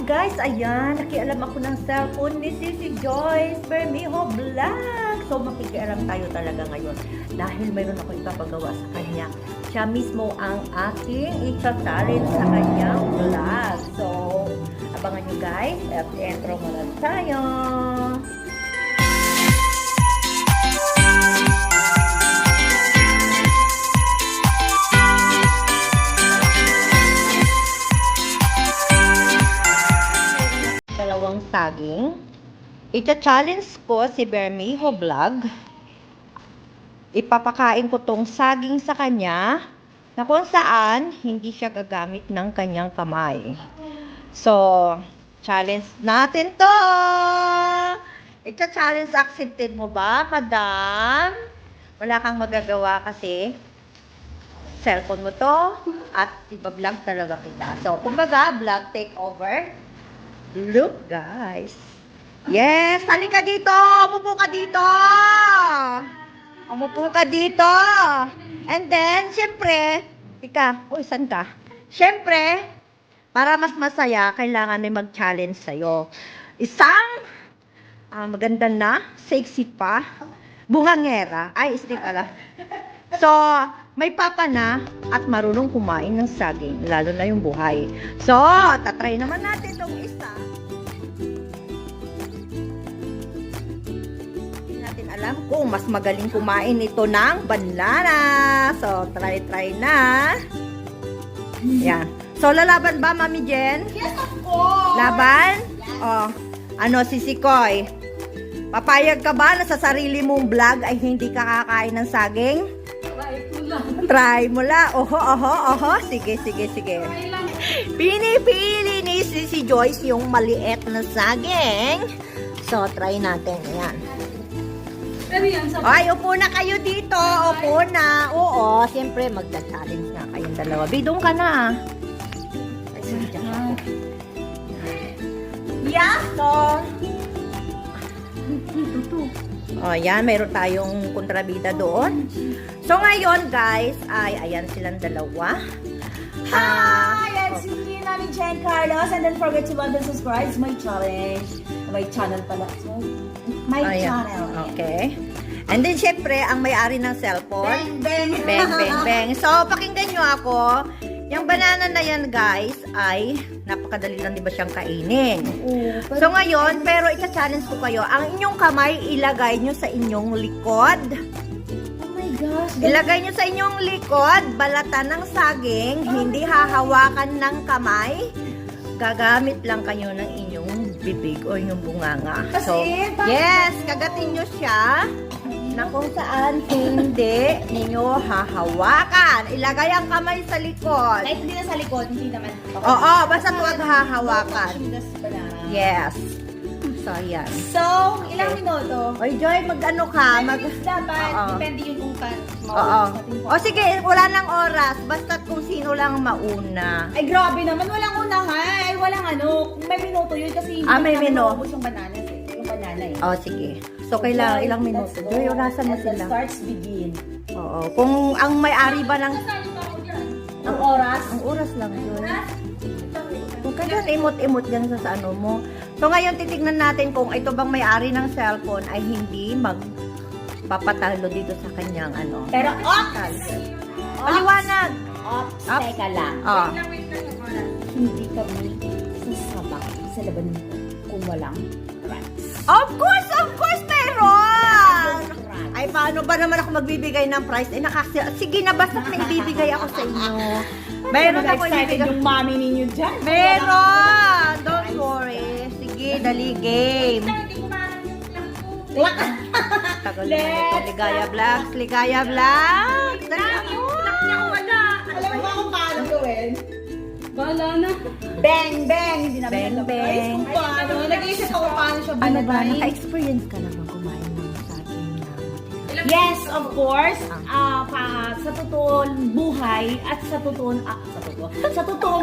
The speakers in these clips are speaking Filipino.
guys, ayan, nakialam ako ng cellphone ni si Joyce Bermejo Vlog. So makikialam tayo talaga ngayon dahil mayroon ako ipapagawa sa kanya. Siya mismo ang aking ita-talent sa kanyang vlog. So abangan nyo guys at intro muna tayo. Dalawang saging. Ita-challenge ko si Bermejo Vlog. Ipapakain ko tong saging sa kanya na kung saan hindi siya gagamit ng kanyang kamay. So, challenge natin to! Ita-challenge accepted mo ba, madam? Wala kang magagawa kasi cellphone mo to at iba-vlog talaga kita. So, kumbaga, vlog take over. Look, guys. Yes! Halika dito! Umupo ka dito! Umupo ka dito! And then, syempre, saan ka? Syempre, para mas masaya, kailangan may mag-challenge sa'yo. Isang maganda na, sexy pa, bungangera. Ay, stick ala. So, may papa na at marunong kumain ng saging, lalo na yung buhay. So, tatry naman natin itong isa. Hindi natin alam kung mas magaling kumain ito ng banana. So, try na. Yan. So, lalaban ba, Mami Jen? Yes, of course! Laban? Oh, si Sikoy? Papayag ka ba na sa sarili mong vlog ay hindi ka kakain ng saging? Try mo lang. Oho. Sige. Pinipili ni si Joyce yung maliit na saging. So, try natin. Ayan. Ay, upo na kayo dito. Upo na. Oo, siyempre magda-challenge na kayong dalawa. Bidong ka na. Ay, sinadyak ako. Yeah, so. Oh, yan, mayroon tayong kontrabida doon. So, ngayon, guys, ayan silang dalawa. Hi! It's me, Mami Jen Carlos. And don't forget to like and subscribe to my challenge. My channel pala. So, my channel. Okay. And then, syempre, ang may-ari ng cellphone. Bang. So, pakinggan nyo ako. Yung banana na yan, guys, ay napakadali lang, di ba, siyang kainin. So, ngayon, pero ita-challenge ko kayo. Ang inyong kamay, ilagay nyo sa inyong likod. Oh my gosh. Ilagay nyo sa inyong likod, balatan ng saging, hindi hahawakan ng kamay. Gagamit lang kayo ng inyong bibig o inyong bunganga. So, yes, kagatin nyo siya na kung saan hindi ninyo hahawakan. Ilagay ang kamay sa likod. Kahit hindi na sa likod, hindi naman. Oo, basta huwag hahawakan. Yes. So, yan. So, ilang minuto? Oy, Joy, mag-ano ka? Dapat, Oo. depende yun kung Oo. O sige, wala nang oras. Basta kung sino lang mauna. Ay, grabe naman. Walang unahan. Ay, walang ano. May minuto yun kasi hindi may namin minuto. maubos yung banana. Yung banana eh. O, sige. So, kailangan ilang minuto. Joy, orasan mo And the sila. starts begin. Oo. Kung ang may-ari ba ng... Ang oras? Ang oras lang, Joy. Kung kaya imot-imot dyan sa ano mo. So, ngayon titignan natin kung ito bang may-ari ng cellphone ay hindi magpapatalo dito sa kanyang ano. Pero, Paliwanag! Ops, Ops. teka lang. Oh. Hindi kami sasabak sa laban nito kung walang rights. Of course, meron! Ay, paano ba naman ako magbibigay ng prize? Sige na, basta may ibibigay ako sa inyo. Meron ako excited ibibigay. yung mami ninyo dyan. Meron! Don't worry. Sige, dali game. Tagal naman ito. Ligaya Vlogs. Dali ako. Alam mo ba kung paano gawin? Bahala na. Bang! Hindi na Bang, ba bang. kung paano? Nag-iisip ako paano siya Ano ba? binagay. Naka-experience ka na ba kumain ng saging na? Yes, of course. Sa totoong buhay at sa totoong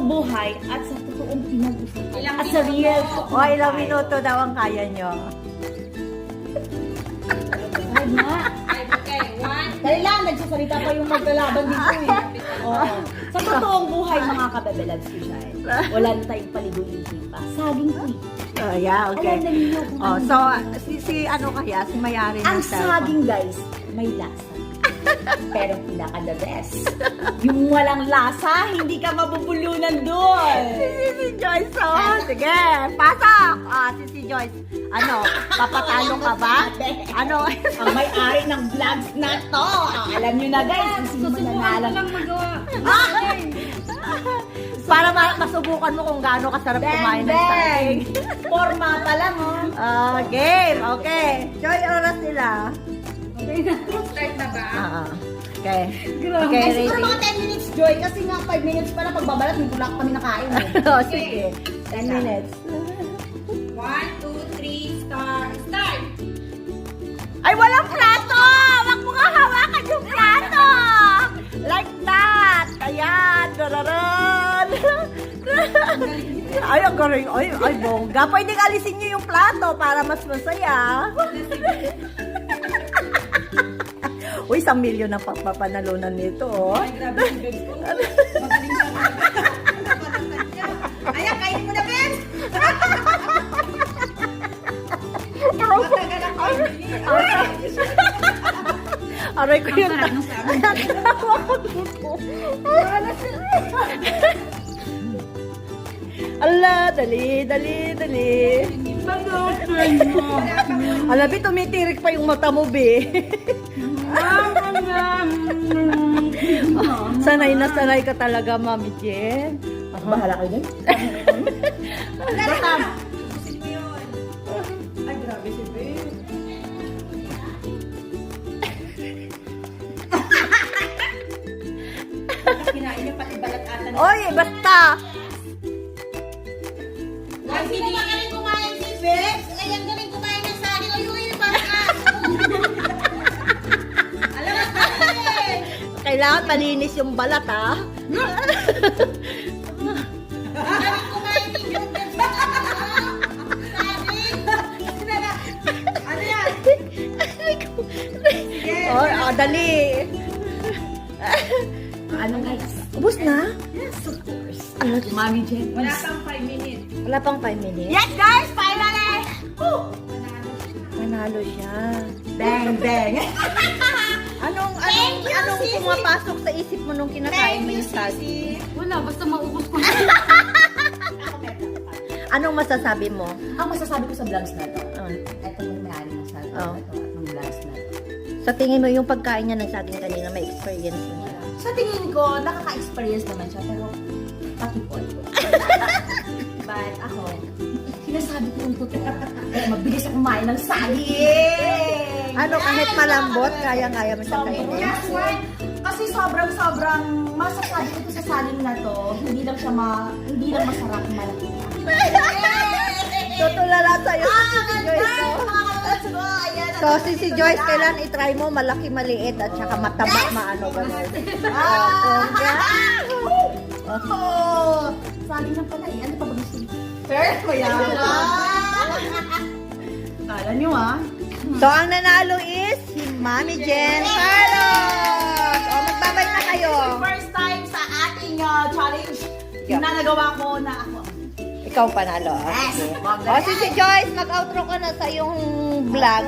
buhay at sa totoong pinag-usapan. At sa real O, ilang minuto daw ang kaya nyo? Ay, nga. Okay, 1, Dahil lang, nagsasalita pa yung maglalaban dito eh. Oo. Sa totoong buhay, mga kabebelags ko siya eh. Wala na tayong paligoy-ligoy pa. Saging po eh. Yeah, okay. Alam na ninyo kung Oh, ano. so, si ano kaya? Si Mayari Ang ng cellphone. saging guys, may lasa. Pero pinaka-the best. Yung walang lasa, hindi ka mabubulunan doon. Si Joyce, oh. Sige, pasok. Si Joyce. Ano, papatalo ka ba? Ano? Ang may-ari ng vlogs na to. Alam nyo na guys, kung sino mananalo. lang magawa. Para masubukan mo kung gaano kasarap kumain ng saging. Forma pa lang oh. Game. Okay. Joy, oras nila. Start na ba? Okay. Grabe. Okay, Siguro ready? mga 10 minutes, Joy. Kasi nga 5 minutes pa lang pagbabalat, hindi tulak kami nakain. Eh. Oh, sige. 10 minutes. 1, 2, 3, start! Ay, walang plato! Wag mo nga hawakan yung plato! Like that! Ayan! Dararan! Ay, ang galing. Ay, bongga. Pwedeng alisin nyo yung plato para mas masaya. Uy, 1 milyon ang papapanalunan nito, oh. Ay, grabe si Bebs ko. Magaling ka talaga. Ayan, kainin mo na, Bebs! Matagal ang kainin. Aray ko yun. Ala, dali. Alabi, tumitirik pa yung mata mo, be. Sanay na sanay ka talaga, Mami Jen. Bahala kayo dyan. Pusin mo yun. Ay, grabe si Bebs. Kinain niya pati balat ata. Oy, basta. Ay, hindi magaling kumain si Bebs. Ay, ang galing kumain ng saging. Ay, yung parang alam mo natin. Kailangan malinis yung balat, ha? Ang galing kumain ni John Bebs. Saging. Ano yan? Sige. Oh, dali. Ano guys? Ubus na? Yes, of course. Mami Jen. Wala pang 5 minutes. Wala pang 5 minutes. Yes guys, finally! Manalo siya. Bang, bang. Anong Sisi. pumapasok sa isip mo nung kinakain mo yung saging? Wala, basta maubos ko. Anong masasabi mo? Ang masasabi ko sa vlogs na to, Ah, ito yung may-ari ng saging Oh. na to at ng vlogs na to. sa tingin mo yung pagkain niya ng saging kanina, may experience mo siya? Sa tingin ko, nakaka-experience naman siya, pero pakipon. But ako, sinasabi ko yung totoo. Kaya mabilis ako kumain ng saging! Ano, kahit malambot, kaya-kaya mo siyang Sabi ko, kainin? yes, right. Kasi sobrang masasabi ko sa saging na to, hindi lang masarap, malaki. Tutulala sa'yo si Joyce. So, si Joyce, kailan itry mo malaki, maliit, at saka mataba, maano, gano'n. Oh, saging na pala eh. Ano pa ba gusto niyo? Fair ko yan. Kala niyo ah. So, ang nanalo is si Mami Jen Carlos. O, magbabay na kayo. First time sa ating challenge Yeah. na nagawa ko na ako. Ikaw panalo. Yes. O, si Joyce, mag-outro ka na sa iyong vlog.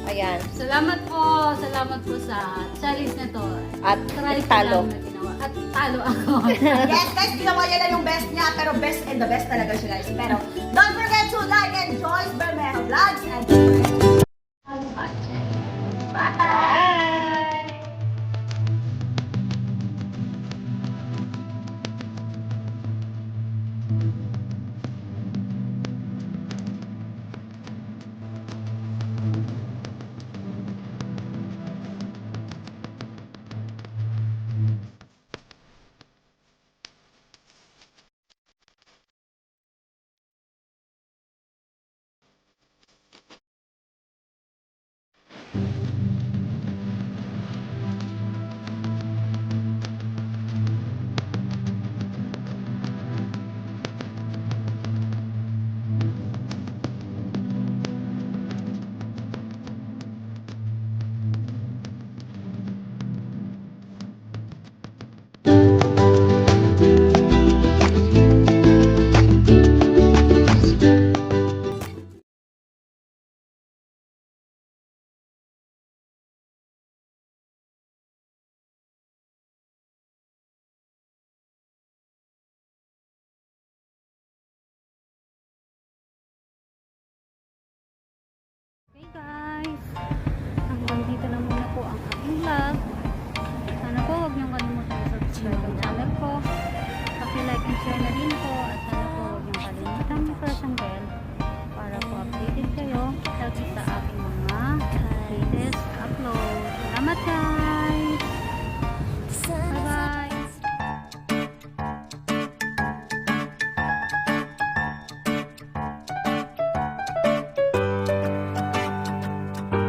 Ayan. Salamat po sa challenge na to. At Try ko talo. lang na ginawa. At talo ako. Yes, guys, ginawa niya na yung best niya, pero best and the best talaga siya, guys. Pero don't forget to like and Joyce Bermejo Vlogs and Salamat guys!